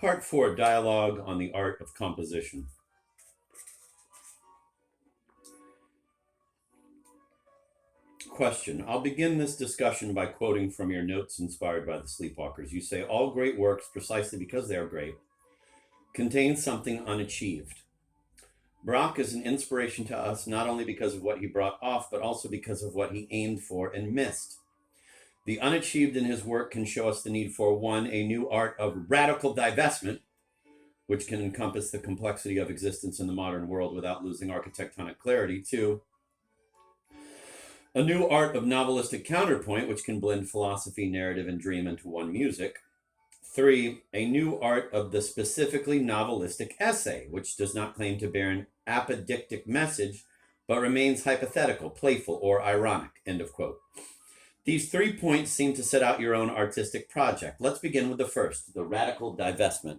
Part 4, Dialogue on the Art of Composition. Question. I'll begin this discussion by quoting from your notes inspired by the Sleepwalkers. You say, all great works, precisely because they are great, contain something unachieved. Bach is an inspiration to us not only because of what he brought off, but also because of what he aimed for and missed. The unachieved in his work can show us the need for, 1, a new art of radical divestment, which can encompass the complexity of existence in the modern world without losing architectonic clarity. 2, a new art of novelistic counterpoint, which can blend philosophy, narrative, and dream into one music. 3, a new art of the specifically novelistic essay, which does not claim to bear an apodictic message, but remains hypothetical, playful, or ironic. End of quote. These 3 points seem to set out your own artistic project. Let's begin with the first, the radical divestment.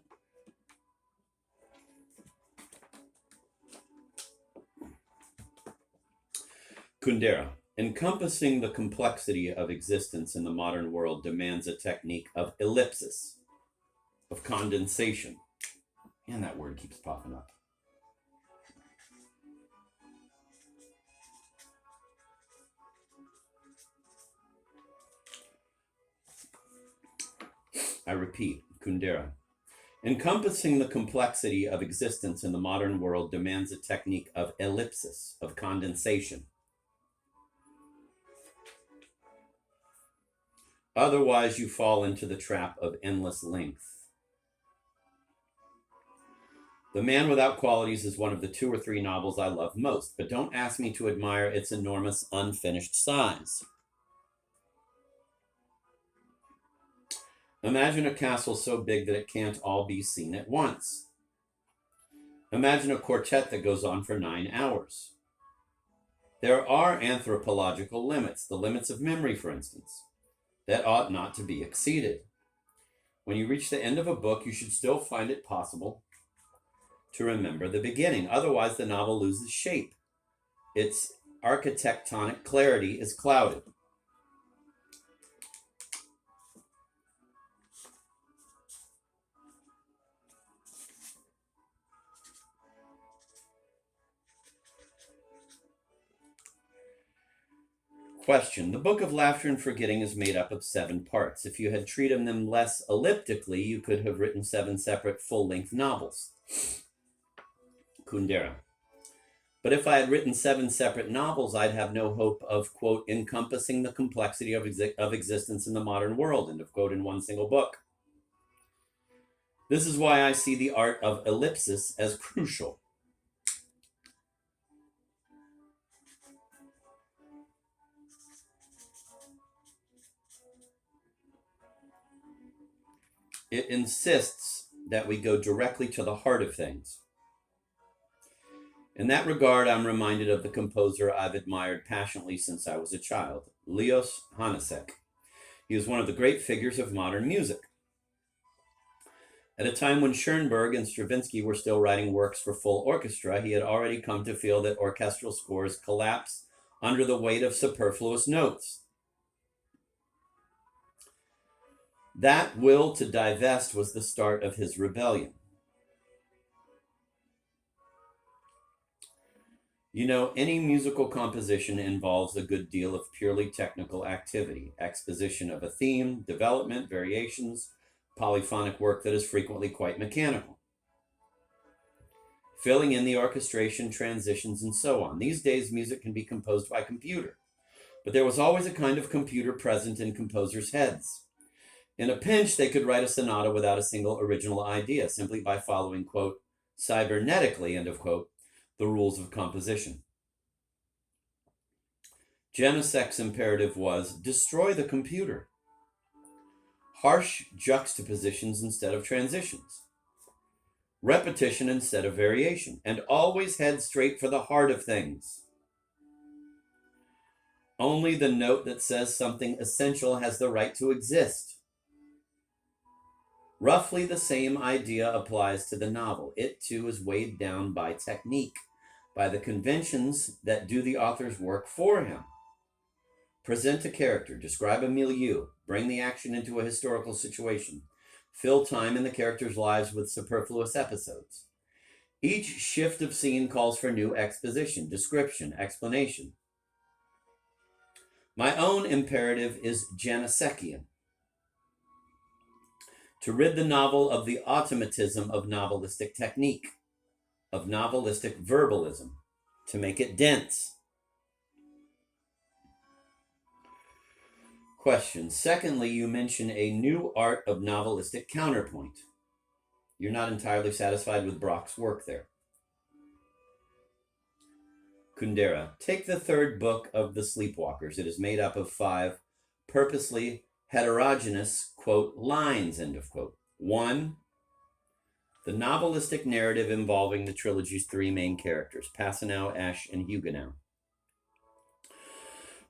Kundera. Encompassing the complexity of existence in the modern world demands a technique of ellipsis, of condensation. And that word keeps popping up. I repeat, Kundera. Encompassing the complexity of existence in the modern world demands a technique of ellipsis, of condensation. Otherwise, you fall into the trap of endless length. The Man Without Qualities is one of the 2 or 3 novels I love most, but don't ask me to admire its enormous unfinished size. Imagine a castle so big that it can't all be seen at once. Imagine a quartet that goes on for 9 hours. There are anthropological limits, the limits of memory, for instance, that ought not to be exceeded. When you reach the end of a book, you should still find it possible to remember the beginning. Otherwise, the novel loses shape. Its architectonic clarity is clouded. Question. The Book of Laughter and Forgetting is made up of 7 parts. If you had treated them less elliptically, you could have written 7 separate full-length novels. Kundera. But if I had written 7 separate novels, I'd have no hope of, quote, encompassing the complexity of existence in the modern world, end of quote, in one single book. This is why I see the art of ellipsis as crucial. It insists that we go directly to the heart of things. In that regard, I'm reminded of the composer I've admired passionately since I was a child, Leos Honacek. He is one of the great figures of modern music. At a time when Schoenberg and Stravinsky were still writing works for full orchestra, he had already come to feel that orchestral scores collapse under the weight of superfluous notes. That will to divest was the start of his rebellion. You know, any musical composition involves a good deal of purely technical activity, exposition of a theme, development, variations, polyphonic work that is frequently quite mechanical. Filling in the orchestration, transitions, and so on. These days, music can be composed by computer, but there was always a kind of computer present in composers' heads. In a pinch, they could write a sonata without a single original idea, simply by following, quote, cybernetically, end of quote, the rules of composition. Janasek's imperative was, destroy the computer. Harsh juxtapositions instead of transitions. Repetition instead of variation. And always head straight for the heart of things. Only the note that says something essential has the right to exist. Roughly the same idea applies to the novel. It too is weighed down by technique, by the conventions that do the author's work for him. Present a character, describe a milieu, bring the action into a historical situation. Fill time in the characters' lives with superfluous episodes. Each shift of scene calls for new exposition, description, explanation. My own imperative is Janasekian, to rid the novel of the automatism of novelistic technique, of novelistic verbalism, to make it dense. Question. Secondly, you mention a new art of novelistic counterpoint. You're not entirely satisfied with Brock's work there. Kundera. Take the third book of the Sleepwalkers. It is made up of 5 purposely heterogeneous, quote, lines, end of quote. 1, the novelistic narrative involving the trilogy's 3 main characters, Passanau, Ash, and Huguenot.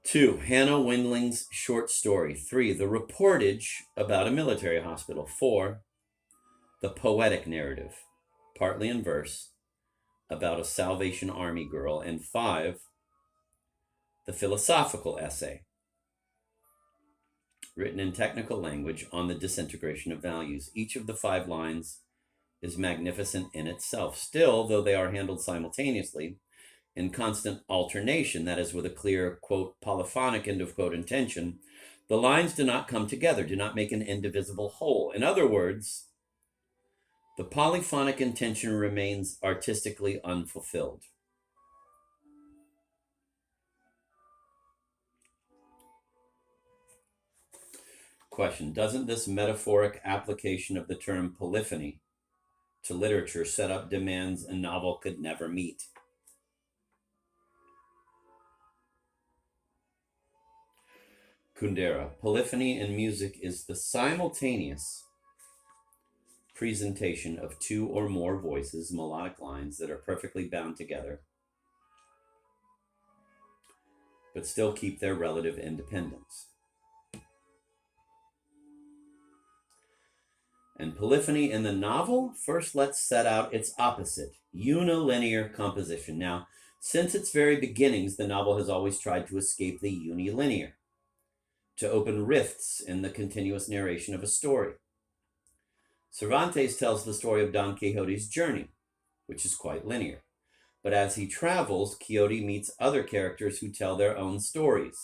2, Hannah Windling's short story. 3, the reportage about a military hospital. 4, the poetic narrative, partly in verse, about a Salvation Army girl. And 5, the philosophical essay, written in technical language on the disintegration of values. Each of the 5 lines is magnificent in itself. Still, though they are handled simultaneously, in constant alternation, that is with a clear, quote, polyphonic, end of quote, intention, the lines do not come together, do not make an indivisible whole. In other words, the polyphonic intention remains artistically unfulfilled. Question. Doesn't this metaphoric application of the term polyphony to literature set up demands a novel could never meet? Kundera. Polyphony in music is the simultaneous presentation of 2 or more voices, melodic lines that are perfectly bound together, but still keep their relative independence. And polyphony in the novel, first let's set out its opposite, unilinear composition. Now, since its very beginnings, the novel has always tried to escape the unilinear, to open rifts in the continuous narration of a story. Cervantes tells the story of Don Quixote's journey, which is quite linear. But as he travels, Quixote meets other characters who tell their own stories.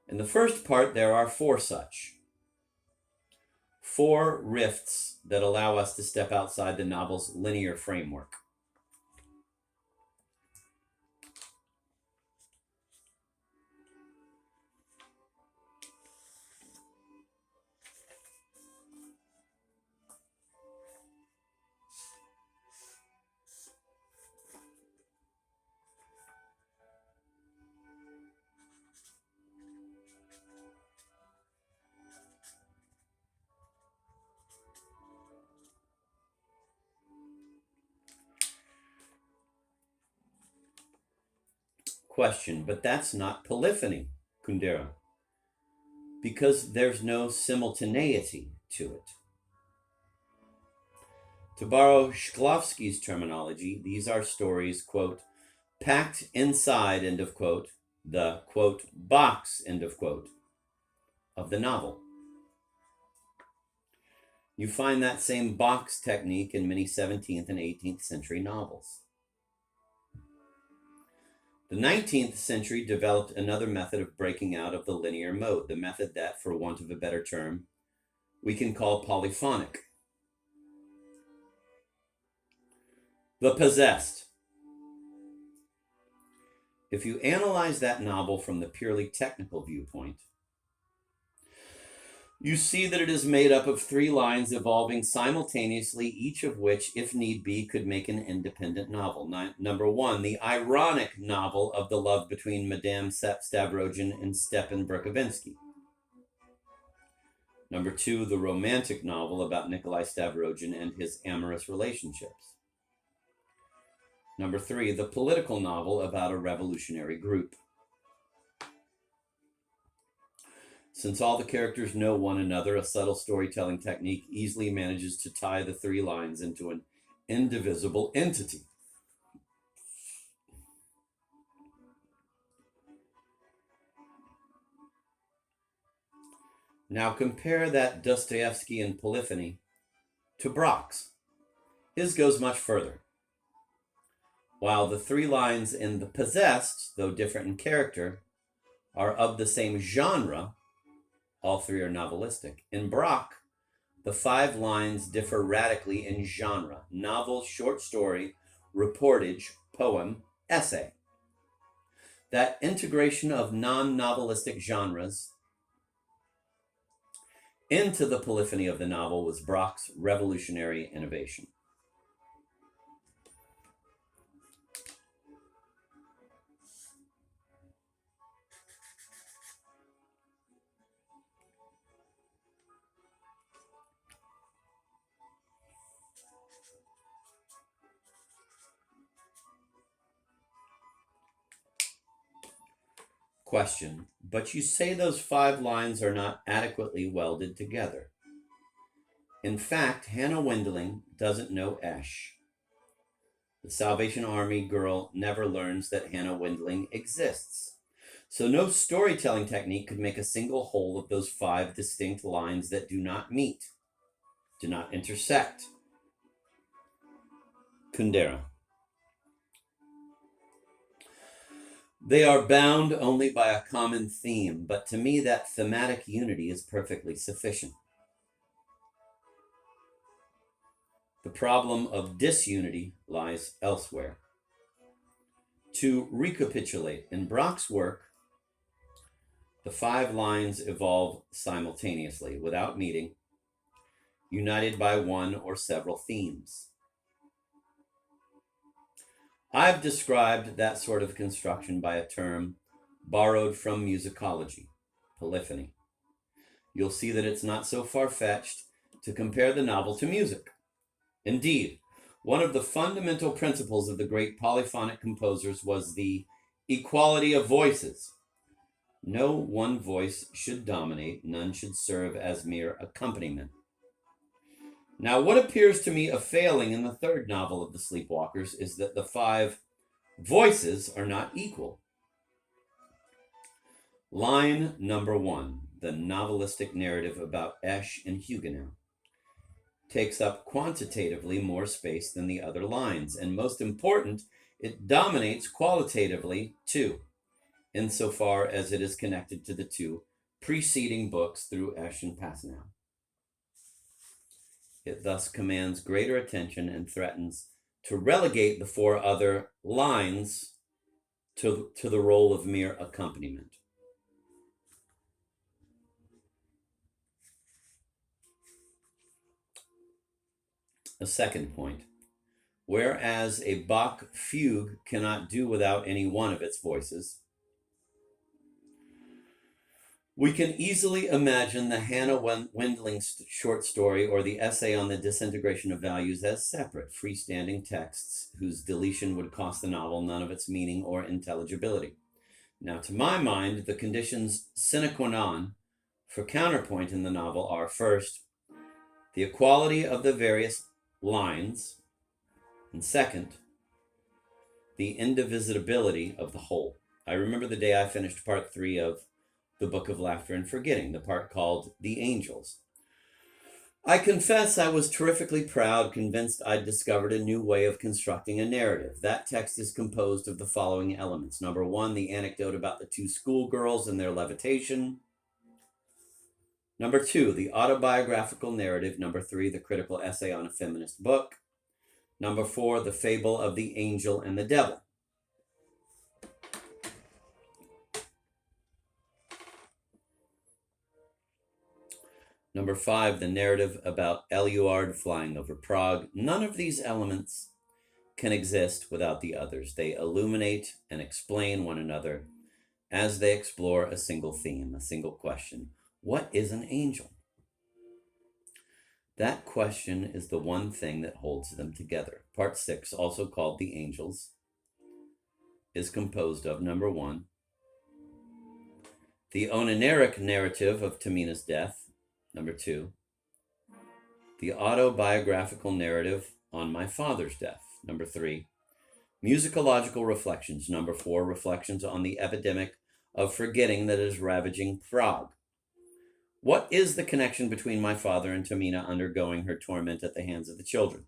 In the first part, there are 4 such. 4 rifts that allow us to step outside the novel's linear framework. Question, but that's not polyphony, Kundera, because there's no simultaneity to it. To borrow Shklovsky's terminology, these are stories, quote, packed inside, end of quote, the, quote, box, end of quote, of the novel. You find that same box technique in many 17th and 18th century novels. The 19th century developed another method of breaking out of the linear mode, the method that, for want of a better term, we can call polyphonic. The Possessed. If you analyze that novel from the purely technical viewpoint, you see that it is made up of 3 lines evolving simultaneously, each of which, if need be, could make an independent novel. Number 1, the ironic novel of the love between Madame Stavrogin and Stepan Berkovinsky. Number 2, the romantic novel about Nikolai Stavrogin and his amorous relationships. Number 3, the political novel about a revolutionary group. Since all the characters know one another, a subtle storytelling technique easily manages to tie the 3 lines into an indivisible entity. Now compare that Dostoevskian polyphony to Brock's. His goes much further. While the three lines in The Possessed, though different in character, are of the same genre, all three are novelistic. In Brock, the 5 lines differ radically in genre: novel, short story, reportage, poem, essay. That integration of non-novelistic genres into the polyphony of the novel was Brock's revolutionary innovation. Question: but you say those 5 lines are not adequately welded together. In fact, Hannah Wendling doesn't know Esh. The Salvation Army girl never learns that Hannah Wendling exists. So no storytelling technique could make a single whole of those 5 distinct lines that do not meet, do not intersect. Kundera. They are bound only by a common theme, but to me that thematic unity is perfectly sufficient. The problem of disunity lies elsewhere. To recapitulate, in Brock's work, the 5 lines evolve simultaneously, without meeting, united by one or several themes. I've described that sort of construction by a term borrowed from musicology, polyphony. You'll see that it's not so far-fetched to compare the novel to music. Indeed, one of the fundamental principles of the great polyphonic composers was the equality of voices. No one voice should dominate, none should serve as mere accompaniment. Now, what appears to me a failing in the third novel of the Sleepwalkers is that the 5 voices are not equal. Line number 1, the novelistic narrative about Esh and Huguenot, takes up quantitatively more space than the other lines, and most important, it dominates qualitatively too, insofar as it is connected to the 2 preceding books through Esh and Passenau. It thus commands greater attention and threatens to relegate the 4 other lines to the role of mere accompaniment. A second point. Whereas a Bach fugue cannot do without any one of its voices, we can easily imagine the Hannah Wendling short story or the essay on the disintegration of values as separate, freestanding texts whose deletion would cost the novel none of its meaning or intelligibility. Now, to my mind, the conditions sine qua non for counterpoint in the novel are, first, the equality of the various lines, and second, the indivisibility of the whole. I remember the day I finished part 3 of The Book of Laughter and Forgetting, the part called The Angels. I confess I was terrifically proud, convinced I'd discovered a new way of constructing a narrative. That text is composed of the following elements. Number 1, the anecdote about the 2 schoolgirls and their levitation. Number 2, the autobiographical narrative. Number 3, the critical essay on a feminist book. Number 4, the fable of the angel and the devil. Number 5, the narrative about Éluard flying over Prague. None of these elements can exist without the others. They illuminate and explain one another as they explore a single theme, a single question. What is an angel? That question is the one thing that holds them together. Part 6, also called The Angels, is composed of, number 1, the onaneric narrative of Tamina's death. Number 2, the autobiographical narrative on my father's death. Number 3, musicological reflections. Number 4, reflections on the epidemic of forgetting that is ravaging Prague. What is the connection between my father and Tamina undergoing her torment at the hands of the children?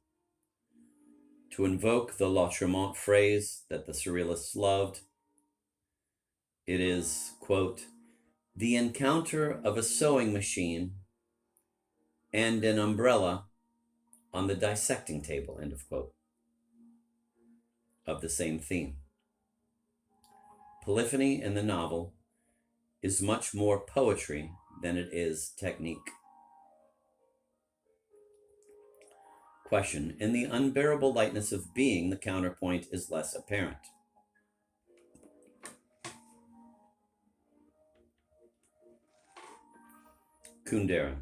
To invoke the Lautréamont phrase that the Surrealists loved, it is, quote, the encounter of a sewing machine and an umbrella on the dissecting table, end of quote, of the same theme. Polyphony in the novel is much more poetry than it is technique. Question. In the unbearable lightness of being, the counterpoint is less apparent. Kundera.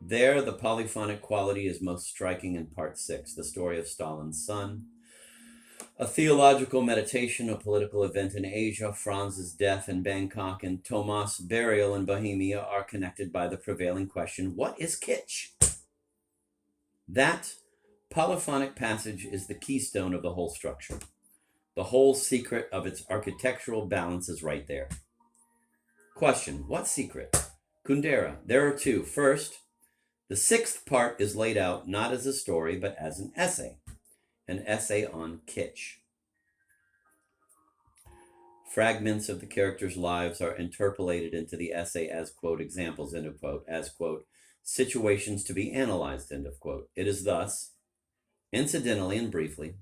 There, the polyphonic quality is most striking in part 6, the story of Stalin's son. A theological meditation, a political event in Asia, Franz's death in Bangkok, and Thomas' burial in Bohemia are connected by the prevailing question, what is kitsch? That polyphonic passage is the keystone of the whole structure. The whole secret of its architectural balance is right there. Question, what secret? Kundera, there are two. First, the 6th part is laid out not as a story, but as an essay on kitsch. Fragments of the characters' lives are interpolated into the essay as, quote, examples, end of quote, as, quote, situations to be analyzed, end of quote. It is thus, incidentally and briefly,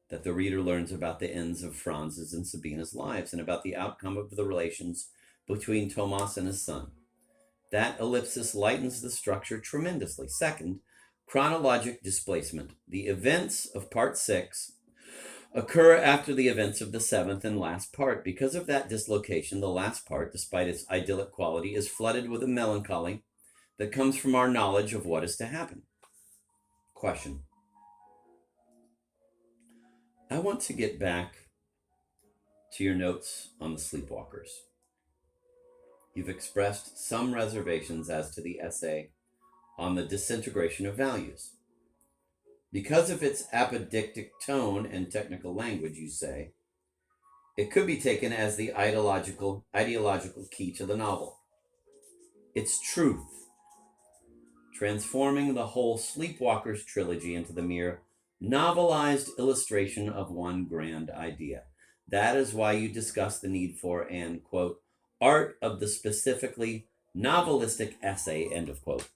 that the reader learns about the ends of Franz's and Sabina's lives and about the outcome of the relations between Thomas and his son. That ellipsis lightens the structure tremendously. Second, chronologic displacement. The events of part 6 occur after the events of the 7th and last part. Because of that dislocation, the last part, despite its idyllic quality, is flooded with a melancholy that comes from our knowledge of what is to happen. Question. I want to get back to your notes on the sleepwalkers. You've expressed some reservations as to the essay on the disintegration of values. Because of its apodictic tone and technical language, you say, it could be taken as the ideological key to the novel. Its truth, transforming the whole Sleepwalkers trilogy into the mere novelized illustration of one grand idea. That is why you discuss the need for an, quote, art of the specifically novelistic essay, end of quote.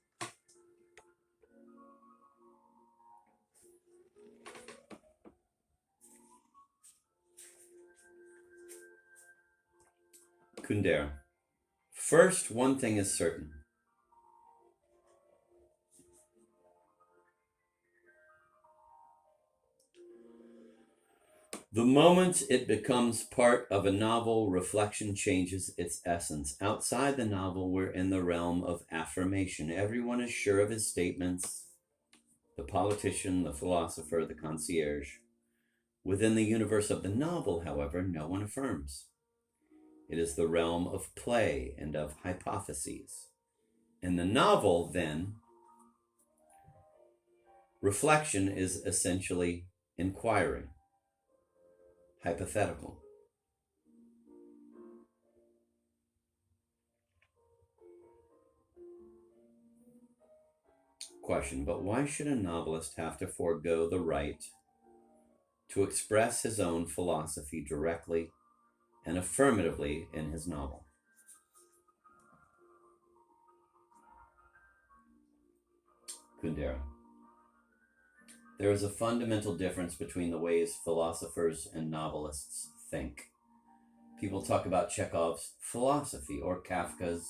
Kundera. First, one thing is certain. The moment it becomes part of a novel, reflection changes its essence. Outside the novel, we're in the realm of affirmation. Everyone is sure of his statements. The politician, the philosopher, the concierge. Within the universe of the novel, however, no one affirms. It is the realm of play and of hypotheses. In the novel, then, reflection is essentially inquiring, hypothetical. Question, but why should a novelist have to forego the right to express his own philosophy directly and affirmatively in his novel? Kundera. There is a fundamental difference between the ways philosophers and novelists think. People talk about Chekhov's philosophy or Kafka's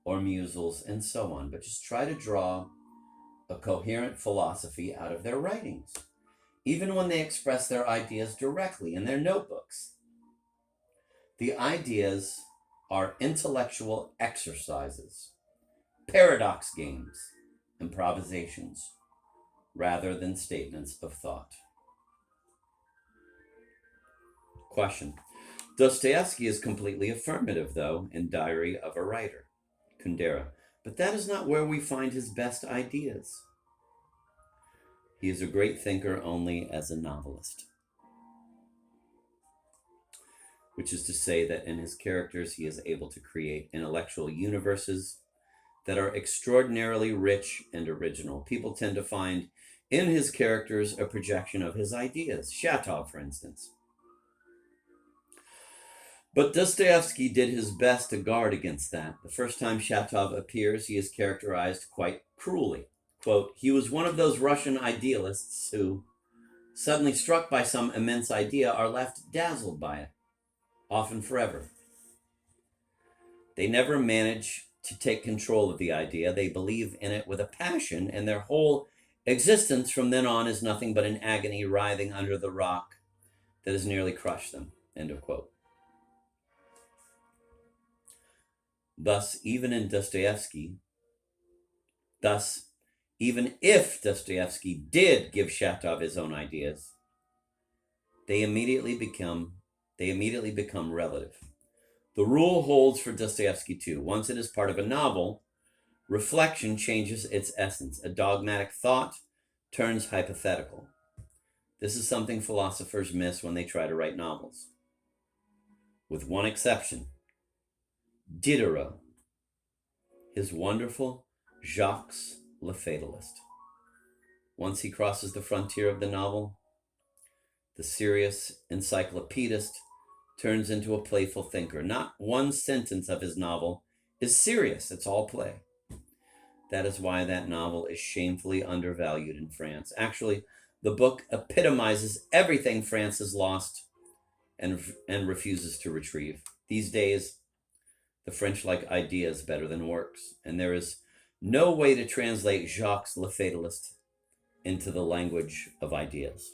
or Musil's and so on, but just try to draw a coherent philosophy out of their writings, even when they express their ideas directly in their notebooks. The ideas are intellectual exercises, paradox games, improvisations, rather than statements of thought. Question. Dostoevsky is completely affirmative, though, in Diary of a Writer. Kundera. But that is not where we find his best ideas. He is a great thinker only as a novelist. which is to say that in his characters he is able to create intellectual universes that are extraordinarily rich and original. People tend to find in his characters a projection of his ideas. Shatov, for instance. But Dostoevsky did his best to guard against that. The first time Shatov appears, he is characterized quite cruelly. Quote, he was one of those Russian idealists who, suddenly struck by some immense idea, are left dazzled by it, often forever. They never manage to take control of the idea. They believe in it with a passion, and their whole existence from then on is nothing but an agony writhing under the rock that has nearly crushed them. End of quote. Thus, even if Dostoevsky did give Shatov his own ideas, they immediately become relative. The rule holds for Dostoevsky too. Once it is part of a novel, reflection changes its essence. A dogmatic thought turns hypothetical. This is something philosophers miss when they try to write novels. With one exception, Diderot, his wonderful Jacques le Fatalist. Once he crosses the frontier of the novel, the serious encyclopedist turns into a playful thinker. Not one sentence of his novel is serious. It's all play. That is why that novel is shamefully undervalued in France. Actually, the book epitomizes everything France has lost and refuses to retrieve. These days, the French like ideas better than works, and there is no way to translate Jacques le Fatalist into the language of ideas.